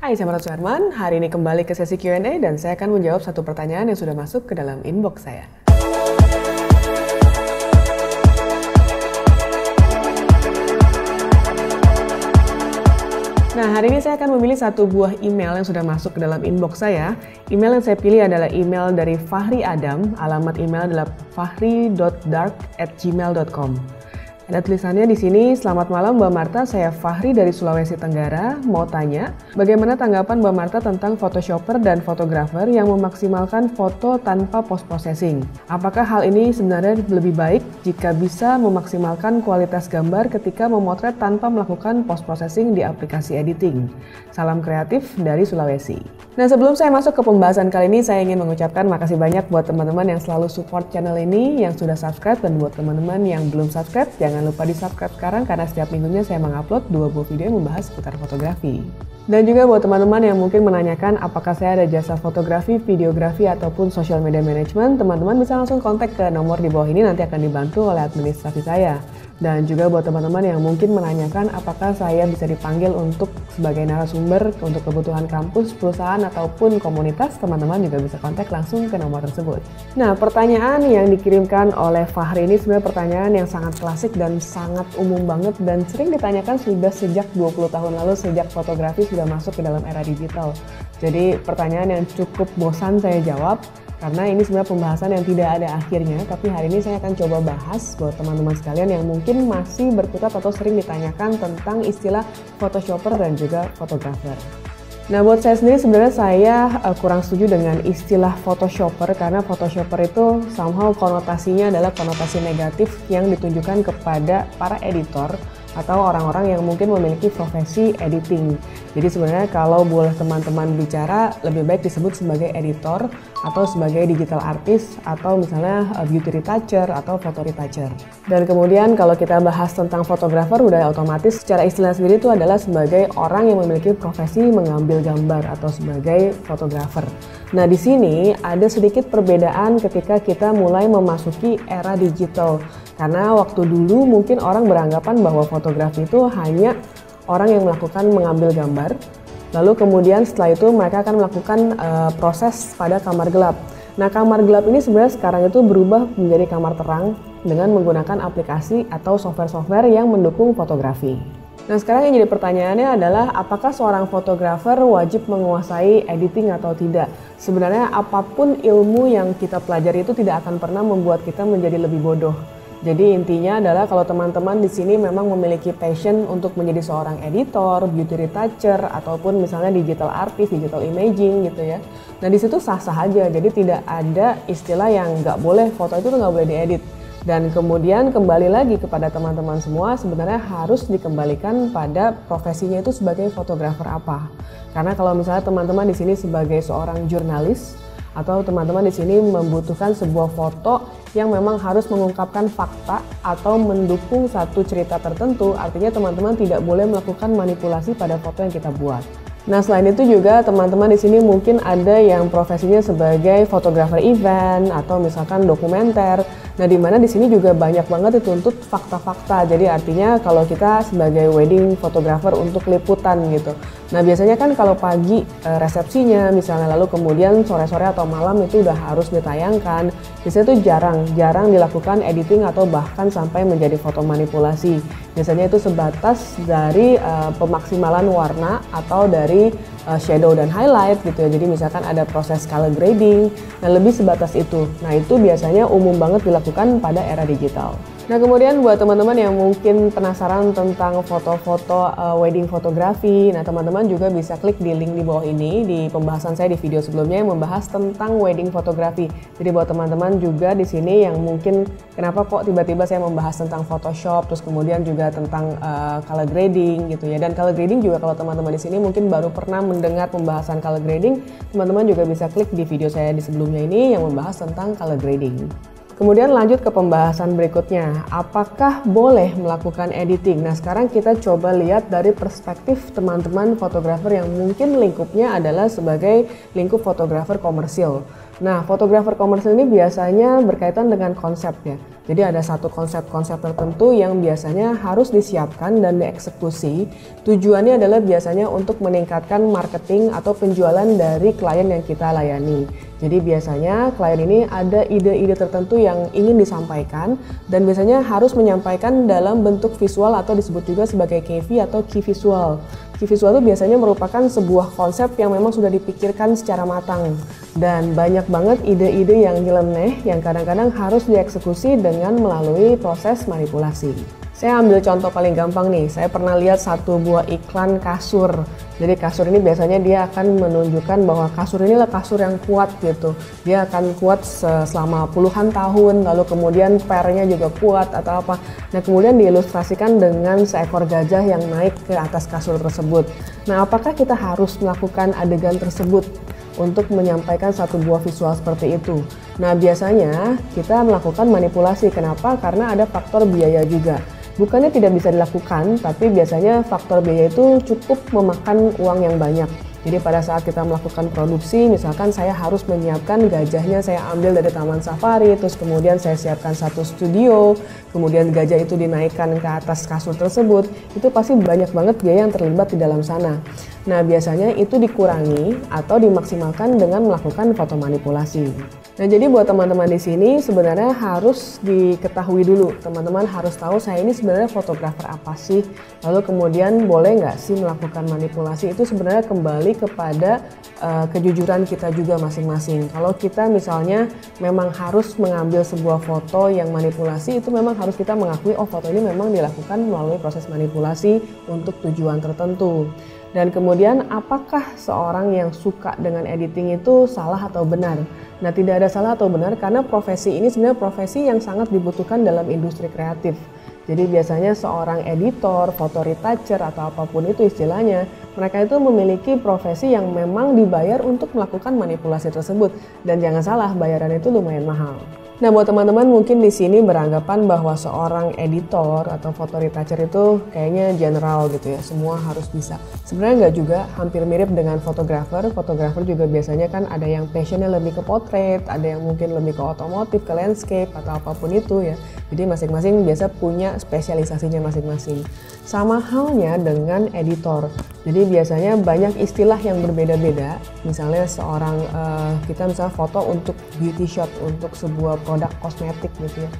Hai, saya Marat Suherman. Hari ini kembali ke sesi Q&A dan saya akan menjawab satu pertanyaan yang sudah masuk ke dalam inbox saya. Nah, hari ini saya akan memilih satu buah email yang sudah masuk ke dalam inbox saya. Email yang saya pilih adalah email dari Fahri Adam. Alamat email adalah fahri.dark@gmail.com. Ada tulisannya di sini, "Selamat malam Mbak Marta, saya Fahri dari Sulawesi Tenggara. Mau tanya, bagaimana tanggapan Mbak Marta tentang photoshopper dan fotografer yang memaksimalkan foto tanpa post-processing? Apakah hal ini sebenarnya lebih baik jika bisa memaksimalkan kualitas gambar ketika memotret tanpa melakukan post-processing di aplikasi editing? Salam kreatif dari Sulawesi." Nah, sebelum saya masuk ke pembahasan kali ini, saya ingin mengucapkan makasih banyak buat teman-teman yang selalu support channel ini, yang sudah subscribe, dan buat teman-teman yang belum subscribe, jangan lupa di subscribe sekarang karena setiap minggunya saya mengupload 2 buah video yang membahas seputar fotografi. Dan juga buat teman-teman yang mungkin menanyakan apakah saya ada jasa fotografi, videografi, ataupun social media management, teman-teman bisa langsung kontak ke nomor di bawah ini, nanti akan dibantu oleh administrasi saya. Dan juga buat teman-teman yang mungkin menanyakan apakah saya bisa dipanggil untuk sebagai narasumber untuk kebutuhan kampus, perusahaan, ataupun komunitas, teman-teman juga bisa kontak langsung ke nomor tersebut. Nah, pertanyaan yang dikirimkan oleh Fahri ini sebenarnya pertanyaan yang sangat klasik dan sangat umum banget dan sering ditanyakan sudah sejak 20 tahun lalu sejak fotografi sudah masuk ke dalam era digital. Jadi pertanyaan yang cukup bosan saya jawab, karena ini sebenarnya pembahasan yang tidak ada akhirnya, tapi hari ini saya akan coba bahas buat teman-teman sekalian yang mungkin masih berkutat atau sering ditanyakan tentang istilah photoshopper dan juga fotografer. Nah, buat saya sendiri sebenarnya saya kurang setuju dengan istilah photoshopper karena photoshopper itu somehow konotasinya adalah konotasi negatif yang ditunjukkan kepada para editor atau orang-orang yang mungkin memiliki profesi editing. Jadi sebenarnya kalau boleh teman-teman bicara, lebih baik disebut sebagai editor atau sebagai digital artist atau misalnya beauty retoucher atau photo retoucher. Dan kemudian kalau kita bahas tentang fotografer, udah otomatis secara istilah sendiri itu adalah sebagai orang yang memiliki profesi mengambil gambar atau sebagai fotografer. Nah, di sini ada sedikit perbedaan ketika kita mulai memasuki era digital. Karena waktu dulu mungkin orang beranggapan bahwa fotografi itu hanya orang yang melakukan mengambil gambar, lalu kemudian setelah itu mereka akan melakukan proses pada kamar gelap. Nah, kamar gelap ini sebenarnya sekarang itu berubah menjadi kamar terang dengan menggunakan aplikasi atau software-software yang mendukung fotografi. Nah, sekarang yang jadi pertanyaannya adalah apakah seorang fotografer wajib menguasai editing atau tidak? Sebenarnya apapun ilmu yang kita pelajari itu tidak akan pernah membuat kita menjadi lebih bodoh. Jadi intinya adalah kalau teman-teman di sini memang memiliki passion untuk menjadi seorang editor, beauty retoucher, ataupun misalnya digital artist, digital imaging gitu ya. Nah, di situ sah-sah aja, jadi tidak ada istilah yang nggak boleh, foto itu nggak boleh diedit. Dan kemudian kembali lagi kepada teman-teman semua, sebenarnya harus dikembalikan pada profesinya itu sebagai fotografer apa. Karena kalau misalnya teman-teman di sini sebagai seorang jurnalis, atau teman-teman di sini membutuhkan sebuah foto yang memang harus mengungkapkan fakta atau mendukung satu cerita tertentu, artinya teman-teman tidak boleh melakukan manipulasi pada foto yang kita buat. Nah, selain itu juga teman-teman di sini mungkin ada yang profesinya sebagai fotografer event atau misalkan dokumenter. Nah, di mana di sini juga banyak banget dituntut fakta-fakta. Jadi artinya kalau kita sebagai wedding photographer untuk liputan gitu. Nah, biasanya kan kalau pagi resepsinya misalnya, lalu kemudian sore-sore atau malam itu udah harus ditayangkan. Biasanya itu jarang dilakukan editing atau bahkan sampai menjadi foto manipulasi. Biasanya itu sebatas dari pemaksimalan warna atau dari shadow dan highlight gitu ya. Jadi misalkan ada proses color grading, nah lebih sebatas itu. Nah, itu biasanya umum banget dilakukan pada era digital. Nah, kemudian buat teman-teman yang mungkin penasaran tentang foto-foto wedding fotografi, nah teman-teman juga bisa klik di link di bawah ini di pembahasan saya di video sebelumnya yang membahas tentang wedding fotografi. Jadi buat teman-teman juga di sini yang mungkin kenapa kok tiba-tiba saya membahas tentang Photoshop, terus kemudian juga tentang color grading gitu ya. Dan color grading juga kalau teman-teman di sini mungkin baru pernah mendengar pembahasan color grading, teman-teman juga bisa klik di video saya di sebelumnya ini yang membahas tentang color grading. Kemudian lanjut ke pembahasan berikutnya, apakah boleh melakukan editing? Nah, sekarang kita coba lihat dari perspektif teman-teman fotografer yang mungkin lingkupnya adalah sebagai lingkup fotografer komersil. Nah, fotografer komersil ini biasanya berkaitan dengan konsepnya. Jadi ada satu konsep-konsep tertentu yang biasanya harus disiapkan dan dieksekusi. Tujuannya adalah biasanya untuk meningkatkan marketing atau penjualan dari klien yang kita layani. Jadi biasanya klien ini ada ide-ide tertentu yang ingin disampaikan dan biasanya harus menyampaikan dalam bentuk visual atau disebut juga sebagai KV atau key visual. Key visual itu biasanya merupakan sebuah konsep yang memang sudah dipikirkan secara matang dan banyak banget ide-ide yang nyeleneh yang kadang-kadang harus dieksekusi dengan melalui proses manipulasi. Saya ambil contoh paling gampang nih, saya pernah lihat satu buah iklan kasur. Jadi kasur ini biasanya dia akan menunjukkan bahwa kasur ini adalah kasur yang kuat gitu. Dia akan kuat selama puluhan tahun, lalu kemudian pernya juga kuat atau apa. Nah kemudian diilustrasikan dengan seekor gajah yang naik ke atas kasur tersebut. Nah apakah kita harus melakukan adegan tersebut untuk menyampaikan satu buah visual seperti itu? Nah biasanya kita melakukan manipulasi, kenapa? Karena ada faktor biaya juga. Bukannya tidak bisa dilakukan, tapi biasanya faktor biaya itu cukup memakan uang yang banyak. Jadi pada saat kita melakukan produksi, misalkan saya harus menyiapkan gajahnya, saya ambil dari taman safari, terus kemudian saya siapkan satu studio, kemudian gajah itu dinaikkan ke atas kasur tersebut, itu pasti banyak banget biaya yang terlibat di dalam sana. Nah biasanya itu dikurangi atau dimaksimalkan dengan melakukan foto manipulasi. Nah jadi buat teman-teman di sini sebenarnya harus diketahui dulu, teman-teman harus tahu saya ini sebenarnya fotografer apa sih, lalu kemudian boleh nggak sih melakukan manipulasi. Itu sebenarnya kembali kepada kejujuran kita juga masing-masing. Kalau kita misalnya memang harus mengambil sebuah foto yang manipulasi, itu memang harus kita mengakui oh foto ini memang dilakukan melalui proses manipulasi untuk tujuan tertentu. Dan kemudian apakah seorang yang suka dengan editing itu salah atau benar? Nah tidak ada salah atau benar karena profesi ini sebenarnya profesi yang sangat dibutuhkan dalam industri kreatif. Jadi biasanya seorang editor, foto retoucher atau apapun itu istilahnya, mereka itu memiliki profesi yang memang dibayar untuk melakukan manipulasi tersebut. Dan jangan salah, bayaran itu lumayan mahal. Nah buat teman-teman mungkin di sini beranggapan bahwa seorang editor atau foto retoucher itu kayaknya general gitu ya, semua harus bisa. Sebenarnya nggak juga, hampir mirip dengan fotografer. Fotografer juga biasanya kan ada yang passionnya lebih ke potret, ada yang mungkin lebih ke otomotif, ke landscape atau apapun itu ya. Jadi masing-masing biasa punya spesialisasinya masing-masing. Sama halnya dengan editor. Jadi biasanya banyak istilah yang berbeda-beda. Misalnya seorang kita misalnya foto untuk beauty shot, untuk sebuah produk kosmetik gitu ya.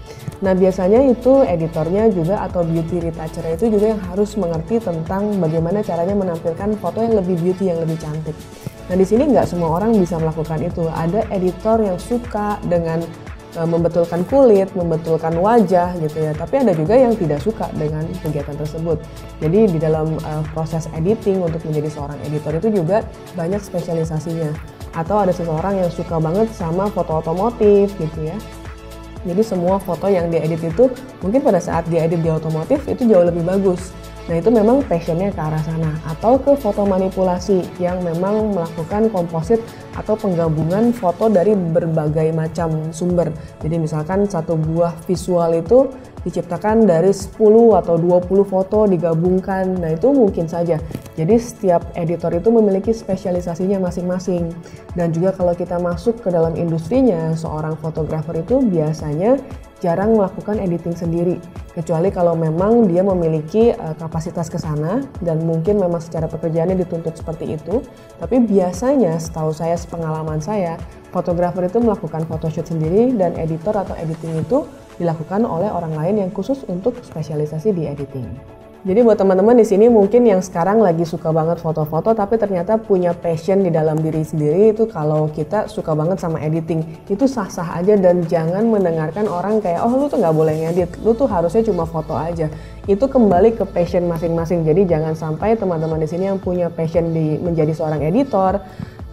Nah biasanya itu editornya juga atau beauty retoucher itu juga yang harus mengerti tentang bagaimana caranya menampilkan foto yang lebih beauty, yang lebih cantik. Nah di sini nggak semua orang bisa melakukan itu. Ada editor yang suka dengan membetulkan kulit, membetulkan wajah gitu ya. Tapi ada juga yang tidak suka dengan kegiatan tersebut. Jadi di dalam proses editing untuk menjadi seorang editor itu juga banyak spesialisasinya. Atau ada seseorang yang suka banget sama foto otomotif gitu ya. Jadi semua foto yang diedit itu mungkin pada saat diedit di otomotif itu jauh lebih bagus. Nah itu memang passionnya ke arah sana. Atau ke foto manipulasi yang memang melakukan komposit atau penggabungan foto dari berbagai macam sumber. Jadi misalkan satu buah visual itu diciptakan dari 10 atau 20 foto digabungkan. Nah itu mungkin saja. Jadi setiap editor itu memiliki spesialisasinya masing-masing. Dan juga kalau kita masuk ke dalam industrinya, seorang fotografer itu biasanya jarang melakukan editing sendiri. Kecuali kalau memang dia memiliki kapasitas ke sana dan mungkin memang secara pekerjaannya dituntut seperti itu. Tapi biasanya setahu saya, sepengalaman saya, fotografer itu melakukan photoshoot sendiri dan editor atau editing itu dilakukan oleh orang lain yang khusus untuk spesialisasi di editing. Jadi buat teman-teman di sini mungkin yang sekarang lagi suka banget foto-foto tapi ternyata punya passion di dalam diri sendiri, itu kalau kita suka banget sama editing itu sah-sah aja dan jangan mendengarkan orang kayak oh lu tuh nggak boleh ngedit, lu tuh harusnya cuma foto aja. Itu kembali ke passion masing-masing. Jadi jangan sampai teman-teman di sini yang punya passion di menjadi seorang editor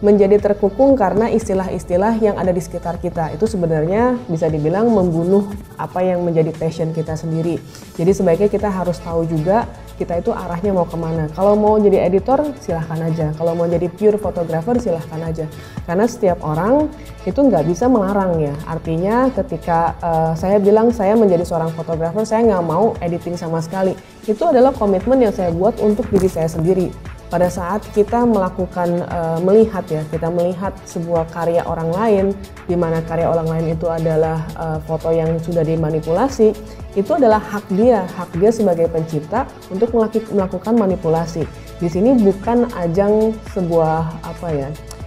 menjadi terkukung karena istilah-istilah yang ada di sekitar kita. Itu sebenarnya bisa dibilang membunuh apa yang menjadi passion kita sendiri. Jadi sebaiknya kita harus tahu juga kita itu arahnya mau kemana. Kalau mau jadi editor silahkan aja, kalau mau jadi pure photographer silahkan aja. Karena setiap orang itu nggak bisa melarang ya. Artinya ketika saya bilang saya menjadi seorang fotografer, saya nggak mau editing sama sekali. Itu adalah komitmen yang saya buat untuk diri saya sendiri. pada saat kita melihat sebuah karya orang lain, di mana karya orang lain itu adalah foto yang sudah dimanipulasi, itu adalah hak dia sebagai pencipta untuk melakukan manipulasi. Di sini bukan ajang sebuah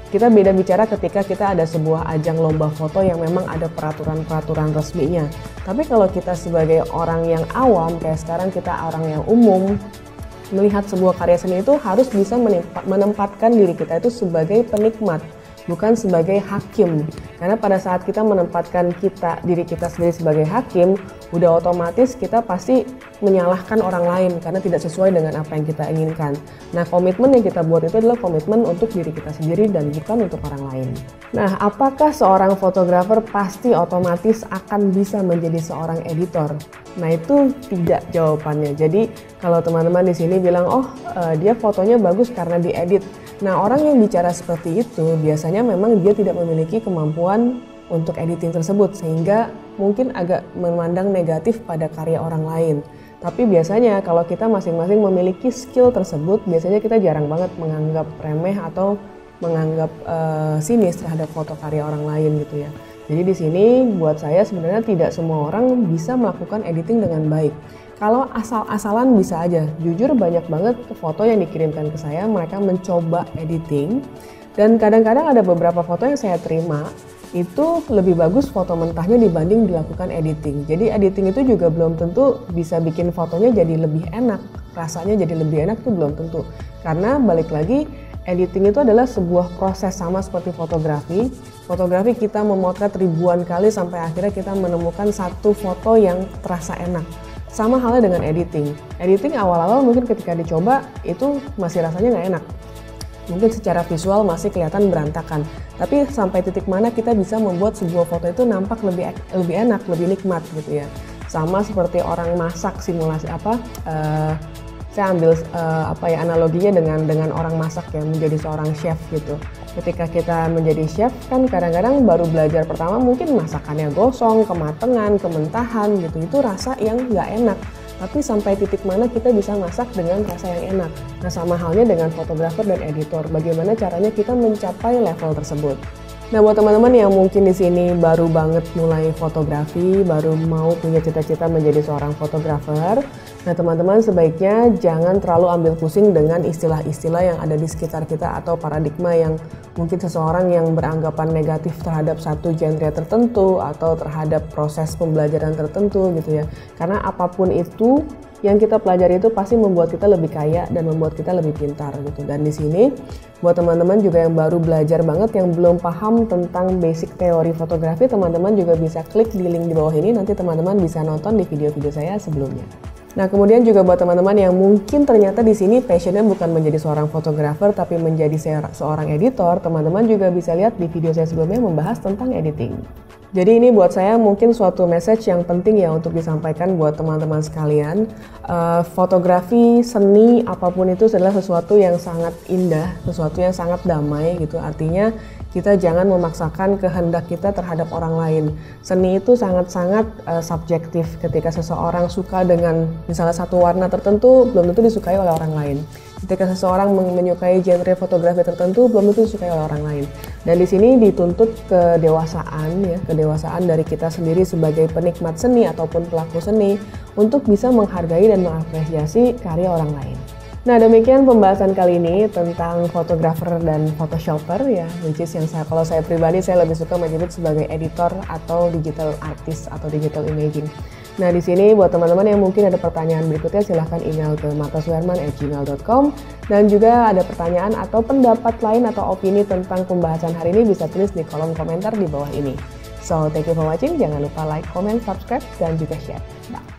kita beda bicara ketika kita ada sebuah ajang lomba foto yang memang ada peraturan-peraturan resminya. Tapi kalau kita sebagai orang yang awam, kayak sekarang kita orang yang umum, melihat sebuah karya seni itu harus bisa menempatkan diri kita itu sebagai penikmat, bukan sebagai hakim. Karena pada saat kita menempatkan diri kita sendiri sebagai hakim, udah otomatis kita pasti menyalahkan orang lain karena tidak sesuai dengan apa yang kita inginkan. Nah, komitmen yang kita buat itu adalah komitmen untuk diri kita sendiri dan bukan untuk orang lain. Nah, apakah seorang fotografer pasti otomatis akan bisa menjadi seorang editor? Nah, itu tidak jawabannya. Jadi kalau teman-teman di sini bilang, dia fotonya bagus karena diedit. Nah, orang yang bicara seperti itu biasanya memang dia tidak memiliki kemampuan untuk editing tersebut, sehingga mungkin agak memandang negatif pada karya orang lain. Tapi biasanya kalau kita masing-masing memiliki skill tersebut, biasanya kita jarang banget menganggap remeh atau menganggap sinis terhadap foto karya orang lain gitu ya. Jadi di sini buat saya sebenarnya tidak semua orang bisa melakukan editing dengan baik. Kalau asal-asalan bisa aja. Jujur banyak banget foto yang dikirimkan ke saya, mereka mencoba editing. Dan kadang-kadang ada beberapa foto yang saya terima, itu lebih bagus foto mentahnya dibanding dilakukan editing. Jadi editing itu juga belum tentu bisa bikin fotonya jadi lebih enak. Rasanya jadi lebih enak tuh belum tentu. Karena balik lagi, editing itu adalah sebuah proses sama seperti fotografi. Fotografi kita memotret ribuan kali sampai akhirnya kita menemukan satu foto yang terasa enak. Sama halnya dengan editing. Editing awal-awal mungkin ketika dicoba itu masih rasanya nggak enak. Mungkin secara visual masih kelihatan berantakan. Tapi sampai titik mana kita bisa membuat sebuah foto itu nampak lebih enak, lebih nikmat gitu ya. Sama seperti orang masak simulasi saya ambil analoginya dengan orang masak ya, menjadi seorang chef gitu. Ketika kita menjadi chef kan kadang-kadang baru belajar pertama mungkin masakannya gosong, kematangan, kementahan gitu. Itu rasa yang nggak enak. Tapi sampai titik mana kita bisa masak dengan rasa yang enak. Nah, sama halnya dengan fotografer dan editor. Bagaimana caranya kita mencapai level tersebut. Nah, buat teman-teman yang mungkin di sini baru banget mulai fotografi, baru mau punya cita-cita menjadi seorang fotografer, nah teman-teman sebaiknya jangan terlalu ambil pusing dengan istilah-istilah yang ada di sekitar kita atau paradigma yang mungkin seseorang yang beranggapan negatif terhadap satu genre tertentu atau terhadap proses pembelajaran tertentu gitu ya. Karena apapun itu yang kita pelajari itu pasti membuat kita lebih kaya dan membuat kita lebih pintar gitu. Dan di sini buat teman-teman juga yang baru belajar banget, yang belum paham tentang basic teori fotografi, teman-teman juga bisa klik di link di bawah ini, nanti teman-teman bisa nonton di video-video saya sebelumnya. Nah, kemudian juga buat teman-teman yang mungkin ternyata di sini passionnya bukan menjadi seorang fotografer tapi menjadi seorang editor, teman-teman juga bisa lihat di video saya sebelumnya membahas tentang editing. Jadi ini buat saya mungkin suatu message yang penting ya untuk disampaikan buat teman-teman sekalian. Fotografi, seni, apapun itu adalah sesuatu yang sangat indah, sesuatu yang sangat damai gitu. Artinya kita jangan memaksakan kehendak kita terhadap orang lain. Seni itu sangat-sangat subjektif. Ketika seseorang suka dengan misalnya satu warna tertentu, belum tentu disukai oleh orang lain. Ketika seseorang menyukai genre fotografi tertentu, belum tentu disukai oleh orang lain. Dan di sini dituntut kedewasaan dari kita sendiri sebagai penikmat seni ataupun pelaku seni untuk bisa menghargai dan mengapresiasi karya orang lain. Nah, demikian pembahasan kali ini tentang fotografer dan photoshopper ya, which is yang kalau saya pribadi saya lebih suka menyebut sebagai editor atau digital artist atau digital imaging. Nah, di sini buat teman-teman yang mungkin ada pertanyaan berikutnya silahkan email ke martasuherman@gmail.com, dan juga ada pertanyaan atau pendapat lain atau opini tentang pembahasan hari ini bisa tulis di kolom komentar di bawah ini. So, thank you for watching. Jangan lupa like, comment, subscribe, dan juga share. Bye.